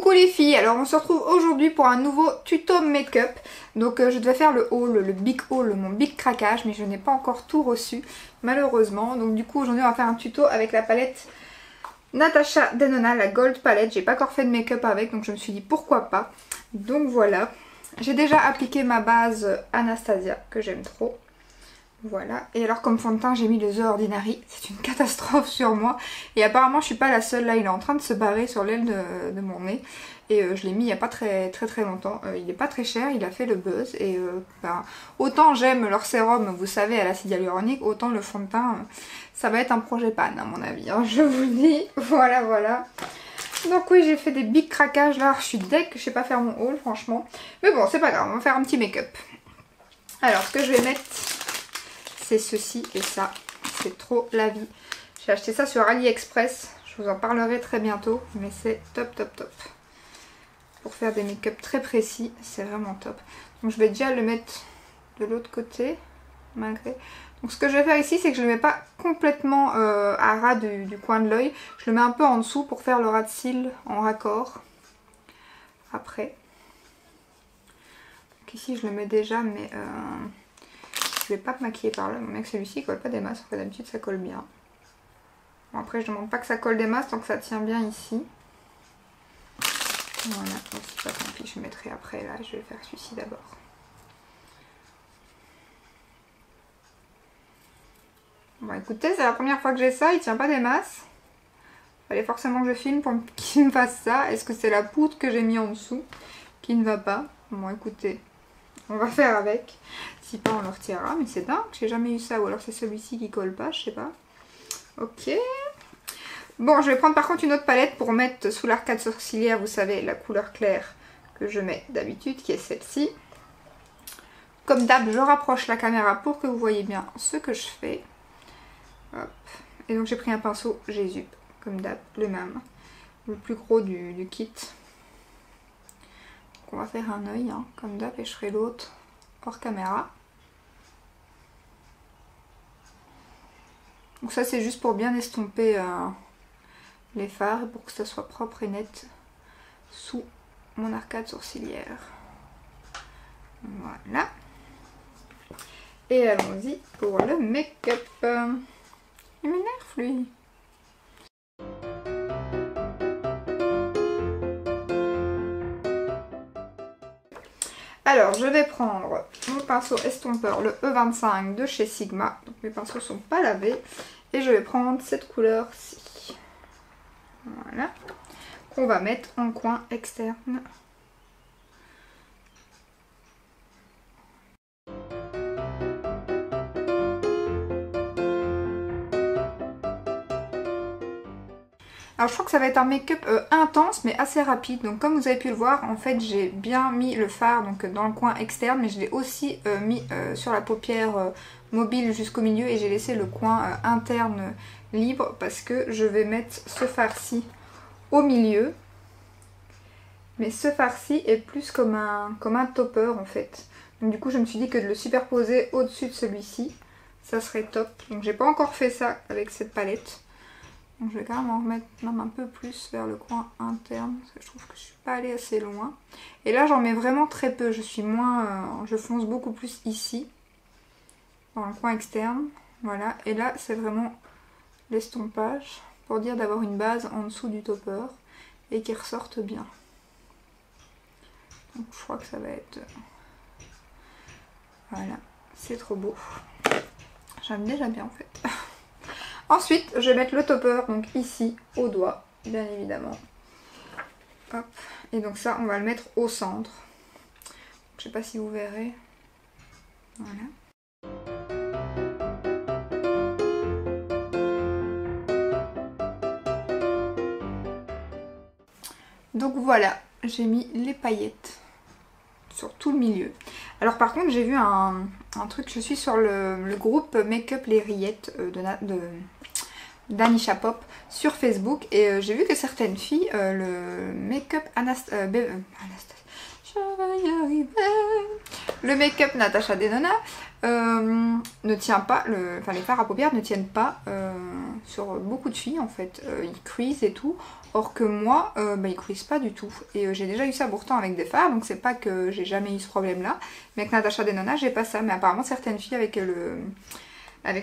Coucou les filles, alors on se retrouve aujourd'hui pour un nouveau tuto make-up. Donc je devais faire le haul, le big haul, mon big craquage, mais je n'ai pas encore tout reçu malheureusement. Donc du coup aujourd'hui on va faire un tuto avec la palette Natasha Denona, la Gold Palette. J'ai pas encore fait de make-up avec, donc je me suis dit pourquoi pas. Donc voilà, j'ai déjà appliqué ma base Anastasia que j'aime trop. Voilà, et alors comme fond de teint j'ai mis le The Ordinary, c'est une catastrophe sur moi et apparemment je suis pas la seule là, il est en train de se barrer sur l'aile de mon nez et je l'ai mis il y a pas très longtemps, il est pas très cher, il a fait le buzz et autant j'aime leur sérum, vous savez, à l'acide hyaluronique, autant le fond de teint ça va être un projet pan à mon avis, hein, je vous le dis, voilà. Donc oui, j'ai fait des big craquages là, je suis deg que je sais pas faire mon haul franchement, mais bon c'est pas grave, on va faire un petit make-up. Alors ce que je vais mettre, c'est ceci et ça, c'est trop la vie. J'ai acheté ça sur AliExpress, je vous en parlerai très bientôt, mais c'est top. Pour faire des make-up très précis, c'est vraiment top. Donc je vais déjà le mettre de l'autre côté, malgré. Donc ce que je vais faire ici, c'est que je ne le mets pas complètement à ras du coin de l'œil. Je le mets un peu en dessous pour faire le ras de cils en raccord. Après. Donc ici je le mets déjà, mais je vais pas me maquiller par là, mais que celui-ci il colle pas des masses, d'habitude ça colle bien. Bon, après je demande pas que ça colle des masses tant que ça tient bien ici. Voilà, c'est pas tant pis, je mettrai après là, je vais faire celui-ci d'abord. Bon écoutez, c'est la première fois que j'ai ça, il tient pas des masses. Fallait forcément que je filme pour qu'il me fasse ça. Est-ce que c'est la poudre que j'ai mis en dessous qui ne va pas? Bon écoutez, on va faire avec. Si pas on le retirera, mais c'est dingue, j'ai jamais eu ça. Ou alors c'est celui-ci qui colle pas, je sais pas. Ok. Bon, je vais prendre par contre une autre palette pour mettre sous l'arcade sourcilière, vous savez, la couleur claire que je mets d'habitude, qui est celle-ci. Comme d'hab, je rapproche la caméra pour que vous voyez bien ce que je fais. Hop. Et donc j'ai pris un pinceau Jésus, comme d'hab, le même. Le plus gros du kit. Donc on va faire un œil, hein, comme d'hab, et je ferai l'autre hors caméra. Donc ça c'est juste pour bien estomper les fards, pour que ça soit propre et net sous mon arcade sourcilière. Voilà. Et allons-y pour le make-up. Il m'énerve lui. Alors je vais prendre mon pinceau estompeur, le E25 de chez Sigma. Donc mes pinceaux sont pas lavés. Et je vais prendre cette couleur-ci. Voilà. Qu'on va mettre en coin externe. Alors je crois que ça va être un make-up intense mais assez rapide. Donc comme vous avez pu le voir, en fait j'ai bien mis le fard donc dans le coin externe, mais je l'ai aussi mis sur la paupière mobile jusqu'au milieu et j'ai laissé le coin interne libre parce que je vais mettre ce fard-ci au milieu. Mais ce fard-ci est plus comme un topper en fait. Donc du coup je me suis dit que de le superposer au-dessus de celui-ci, ça serait top. Donc j'ai pas encore fait ça avec cette palette. Donc je vais quand même en remettre même un peu plus vers le coin interne parce que je trouve que je suis pas allée assez loin. Et là j'en mets vraiment très peu, je suis moins, je fonce beaucoup plus ici, dans le coin externe. Voilà, et là c'est vraiment l'estompage pour dire d'avoir une base en dessous du topper et qui ressorte bien. Donc je crois que ça va être... Voilà, c'est trop beau. J'aime déjà bien en fait. Ensuite, je vais mettre le topper, donc ici, au doigt, bien évidemment. Hop. Et donc ça, on va le mettre au centre. Je sais pas si vous verrez. Voilà. Donc voilà, j'ai mis les paillettes sur tout le milieu. Alors par contre, j'ai vu un truc, je suis sur le groupe Make-up Les Rillettes d'Anisha Pop sur Facebook et j'ai vu que certaines filles, le make-up le make-up Natasha Denona ne tient pas, enfin les fards à paupières ne tiennent pas sur beaucoup de filles en fait. Ils creasent et tout. Or que moi, ils creasent pas du tout. Et j'ai déjà eu ça pourtant avec des fards, donc c'est pas que j'ai jamais eu ce problème là. Mais avec Natasha Denona, j'ai pas ça. Mais apparemment certaines filles avec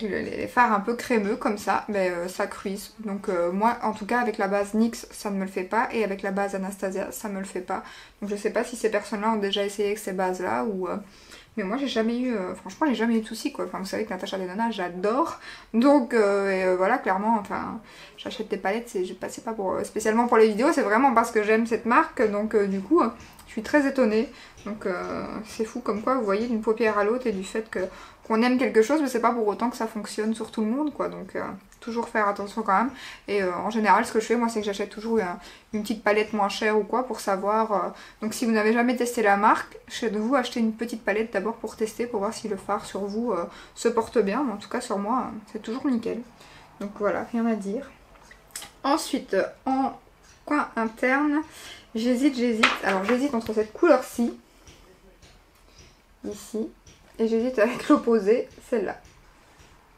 les fards un peu crémeux comme ça, ça crease. Donc moi en tout cas avec la base NYX ça ne me le fait pas, et avec la base Anastasia ça me le fait pas. Donc je sais pas si ces personnes là ont déjà essayé avec ces bases là ou... mais moi j'ai jamais eu, franchement j'ai jamais eu de soucis quoi. Enfin vous savez que Natasha Denona j'adore. Donc voilà, clairement, enfin j'achète des palettes, c'est pas pour, spécialement pour les vidéos, c'est vraiment parce que j'aime cette marque. Donc du coup je suis très étonnée. Donc c'est fou comme quoi vous voyez d'une paupière à l'autre, et du fait qu'on aime quelque chose, mais c'est pas pour autant que ça fonctionne sur tout le monde quoi. Donc toujours faire attention quand même. Et en général ce que je fais moi c'est que j'achète toujours une petite palette moins chère ou quoi pour savoir. Donc si vous n'avez jamais testé la marque, chez vous achetez une petite palette d'abord pour tester, pour voir si le fard sur vous se porte bien. Mais en tout cas sur moi c'est toujours nickel. Donc voilà, rien à dire. Ensuite en coin interne, j'hésite. Alors j'hésite entre cette couleur-ci, ici, et j'hésite avec l'opposé, celle-là.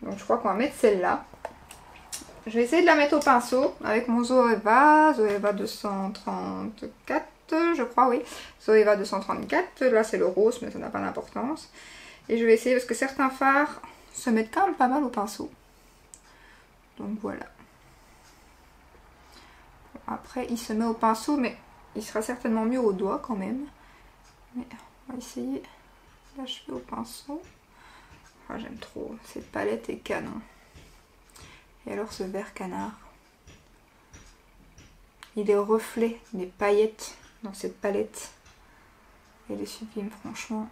Donc je crois qu'on va mettre celle-là. Je vais essayer de la mettre au pinceau avec mon Zoeva 234, je crois, oui. Zoeva 234, là c'est le rose, mais ça n'a pas d'importance. Et je vais essayer parce que certains fards se mettent quand même pas mal au pinceau. Donc voilà. Après il se met au pinceau, mais il sera certainement mieux au doigt quand même. Mais on va essayer d'achever au pinceau. Oh, j'aime trop, cette palette est canon. Et alors ce vert canard. Et les reflets, des paillettes dans cette palette. Elle est sublime, franchement.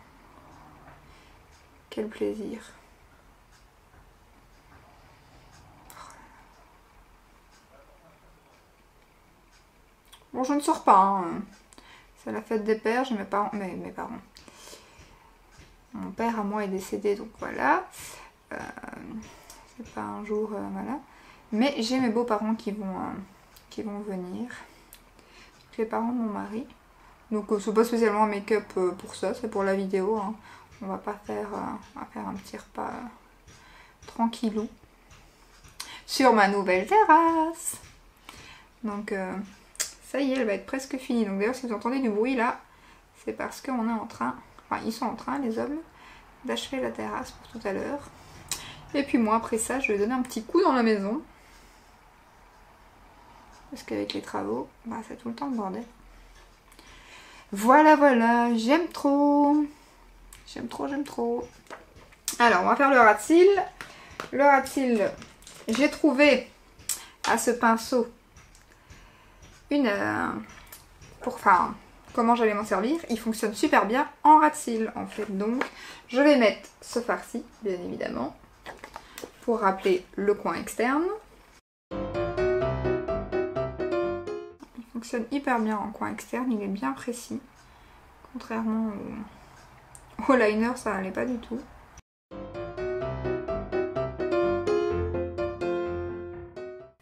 Quel plaisir. Bon, je ne sors pas, hein. C'est la fête des pères, j'ai mes parents. Mes parents. Mon père à moi est décédé, donc voilà. C'est pas un jour, voilà. Mais j'ai mes beaux-parents qui vont venir. Les parents de mon mari. Donc c'est pas spécialement un make-up pour ça, c'est pour la vidéo. Hein. On va pas faire, on va faire un petit repas tranquillou sur ma nouvelle terrasse. Donc ça y est, elle va être presque finie. Donc d'ailleurs si vous entendez du bruit là, c'est parce qu'on est en train, enfin ils sont en train, les hommes, d'achever la terrasse pour tout à l'heure. Et puis moi après ça, je vais donner un petit coup dans la maison. Parce qu'avec les travaux, c'est tout le temps le bordel. Voilà, voilà, j'aime trop. J'aime trop, j'aime trop. Alors, on va faire le ras de cils. Le ras de cils, j'ai trouvé à ce pinceau comment j'allais m'en servir. Il fonctionne super bien en ras de cils, en fait. Donc, je vais mettre ce farci, bien évidemment, pour rappeler le coin externe. Il fonctionne hyper bien en coin externe, il est bien précis. Contrairement au liner, ça n'allait pas du tout.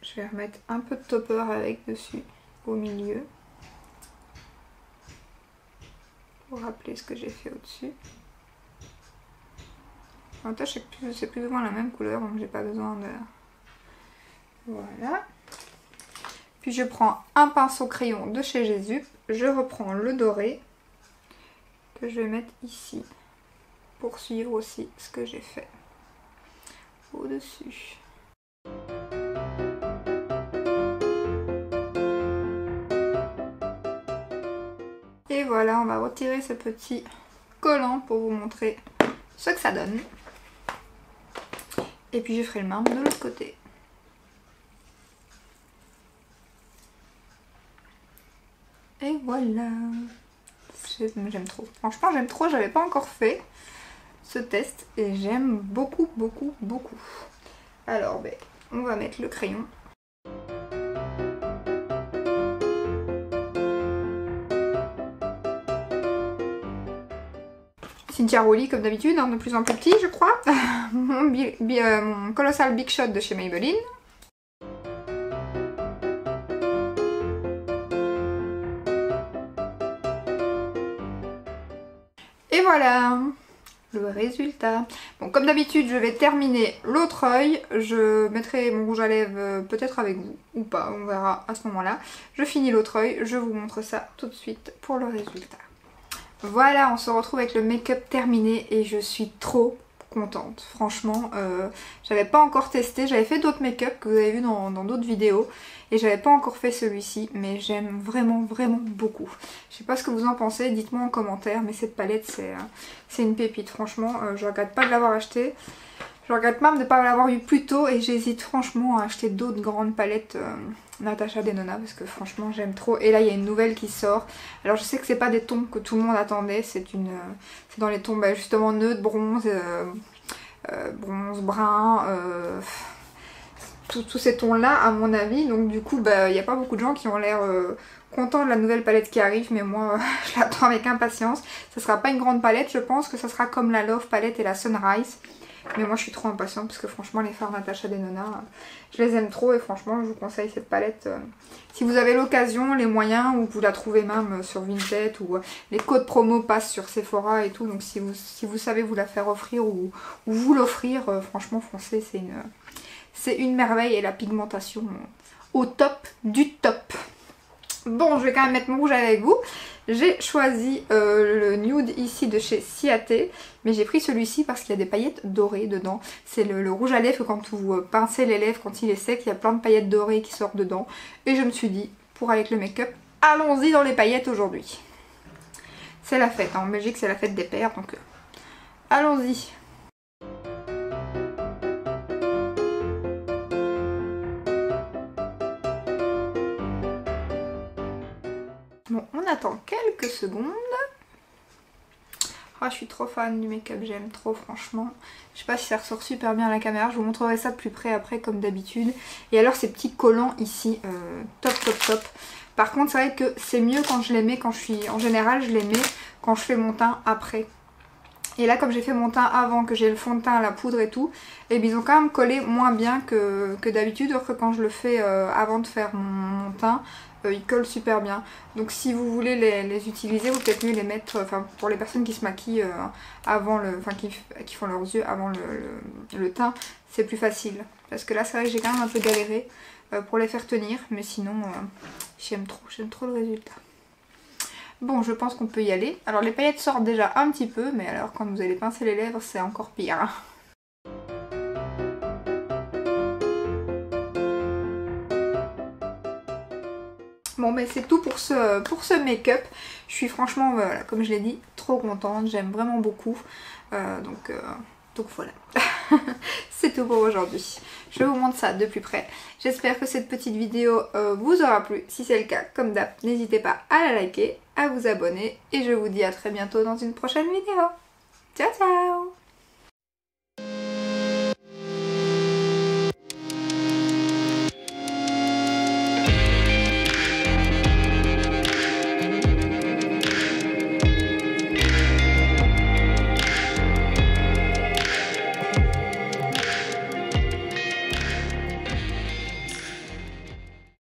Je vais remettre un peu de topper avec dessus, au milieu. Pour rappeler ce que j'ai fait au-dessus. L'avantage c'est que c'est plus ou moins la même couleur, donc j'ai pas besoin de... Voilà. Puis je prends un pinceau crayon de chez Jésus, je reprends le doré que je vais mettre ici pour suivre aussi ce que j'ai fait au-dessus. Et voilà, on va retirer ce petit collant pour vous montrer ce que ça donne. Et puis je ferai le même de l'autre côté. Et voilà. J'aime trop. Franchement, j'aime trop. J'avais pas encore fait ce test et j'aime beaucoup, beaucoup, beaucoup. Alors, on va mettre le crayon. Cynthia Rowley comme d'habitude, de plus en plus petit je crois. Mon Colossal Big Shot de chez Maybelline. Et voilà. le résultat. Bon, comme d'habitude, je vais terminer l'autre œil. Je mettrai mon rouge à lèvres peut-être avec vous ou pas, on verra à ce moment-là. Je finis l'autre œil, je vous montre ça tout de suite pour le résultat. Voilà, on se retrouve avec le make-up terminé et je suis trop contente. Franchement, j'avais pas encore testé, j'avais fait d'autres make-up que vous avez vu dans d'autres vidéos et j'avais pas encore fait celui-ci, mais j'aime vraiment beaucoup. Je sais pas ce que vous en pensez, dites-moi en commentaire, mais cette palette c'est une pépite, franchement, je regrette pas de l'avoir achetée. Je regrette même de ne pas l'avoir eu plus tôt et j'hésite franchement à acheter d'autres grandes palettes Natasha Denona parce que franchement j'aime trop. Et là il y a une nouvelle qui sort. Alors je sais que c'est pas des tons que tout le monde attendait, c'est dans les tons justement neutres, bronze, bronze, brun, tous ces tons là à mon avis. Donc du coup il n'y a pas beaucoup de gens qui ont l'air contents de la nouvelle palette qui arrive, mais moi je l'attends avec impatience. Ça sera pas une grande palette, je pense que ça sera comme la Love palette et la Sunrise. Mais moi je suis trop impatiente parce que franchement les fards Natasha Denona, je les aime trop et franchement je vous conseille cette palette. Si vous avez l'occasion, les moyens, ou vous la trouvez même sur Vinted ou les codes promo passent sur Sephora et tout. Donc si vous savez vous la faire offrir ou vous l'offrir, franchement foncez, c'est une merveille et la pigmentation au top du top. Bon, je vais quand même mettre mon rouge avec vous. J'ai choisi le nude ici de chez Ciaté, mais j'ai pris celui-ci parce qu'il y a des paillettes dorées dedans. C'est le rouge à lèvres que quand vous pincez les lèvres, quand il est sec, il y a plein de paillettes dorées qui sortent dedans. Et je me suis dit, pour aller avec le make-up, allons-y dans les paillettes aujourd'hui. C'est la fête, hein. En Belgique c'est la fête des pères, donc allons-y. Bon, on attend quelques secondes. Oh, je suis trop fan du make-up, j'aime trop franchement. Je sais pas si ça ressort super bien à la caméra, je vous montrerai ça de plus près après comme d'habitude. Et alors ces petits collants ici, top. Par contre c'est vrai que c'est mieux quand je les mets, en général je les mets quand je fais mon teint après. Et là comme j'ai fait mon teint avant, que j'ai le fond de teint, la poudre et tout, et bien ils ont quand même collé moins bien que d'habitude, alors que quand je le fais avant de faire mon teint, ils collent super bien. Donc si vous voulez les utiliser, vous peut-être mieux les mettre, enfin pour les personnes qui se maquillent avant qui font leurs yeux avant le teint, c'est plus facile. Parce que là c'est vrai que j'ai quand même un peu galéré pour les faire tenir, mais sinon j'aime trop le résultat. Bon, je pense qu'on peut y aller. Alors les paillettes sortent déjà un petit peu, mais alors quand vous allez pincer les lèvres, c'est encore pire. Bon ben c'est tout pour ce make-up. Je suis franchement, voilà, comme je l'ai dit, trop contente. J'aime vraiment beaucoup. Donc voilà. C'est tout pour aujourd'hui. Je vous montre ça de plus près. J'espère que cette petite vidéo vous aura plu. Si c'est le cas, comme d'hab, n'hésitez pas à la liker, à vous abonner. Et je vous dis à très bientôt dans une prochaine vidéo. Ciao ciao!